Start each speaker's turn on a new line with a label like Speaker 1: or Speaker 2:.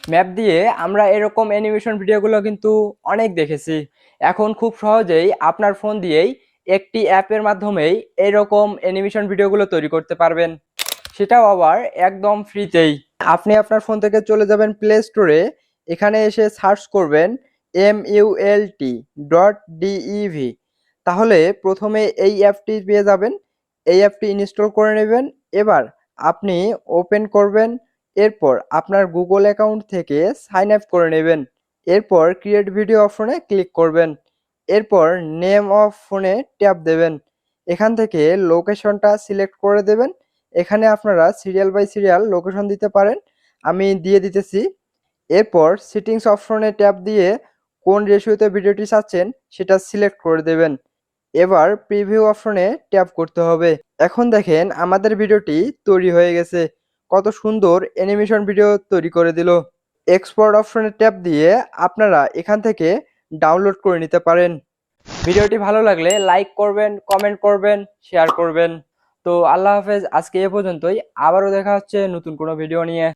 Speaker 1: Map দিয়ে আমরা এরকম অ্যানিমেশন ভিডিওগুলো কিন্তু অনেক দেখেছি। এখন খুব সহজেই আপনার ফোন দিয়েই একটি অ্যাপের মাধ্যমেই এরকম অ্যানিমেশন ভিডিওগুলো তৈরি করতে পারবেন, সেটাও আবার একদম ফ্রিতেই। আপনি আপনার ফোন থেকে চলে যাবেন প্লে স্টোরে, এখানে এসে সার্চ করবেন mult.dev। তাহলে প্রথমে এই অ্যাপটি পেয়ে যাবেন, এই অ্যাপটি ইনস্টল করে নেবেন। এবার আপনি ওপেন করবেন, এরপর আপনার গুগল অ্যাকাউন্ট থেকে সাইন আপ করে নেবেন। এরপর ক্রিয়েট ভিডিও অপশনে ক্লিক করবেন, এরপর নেম অফ ফোনে ট্যাপ দেবেন। এখান থেকে লোকেশনটা সিলেক্ট করে দেবেন। এখানে আপনারা সিরিয়াল বাই সিরিয়াল লোকেশন দিতে পারেন, আমি দিয়ে দিতেছি। এরপর সেটিংস অপশনে ট্যাপ দিয়ে কোন রেশিওতে ভিডিওটি চাচ্ছেন সেটা সিলেক্ট করে দেবেন। এবার প্রিভিউ অপশনে ট্যাপ করতে হবে। এখন দেখেন আমাদের ভিডিওটি তৈরি হয়ে গেছে, কত সুন্দর অ্যানিমেশন ভিডিও তৈরি করে দিল। এক্সপোর্ট অপশনে ট্যাপ দিয়ে আপনারা এখান থেকে ডাউনলোড করে নিতে পারেন। ভিডিওটি ভালো লাগলে লাইক করবেন, কমেন্ট করবেন, শেয়ার করবেন। তো আল্লাহ হাফেজ, আজকে এ পর্যন্তই। আবারও দেখা হচ্ছে নতুন কোনো ভিডিও নিয়ে।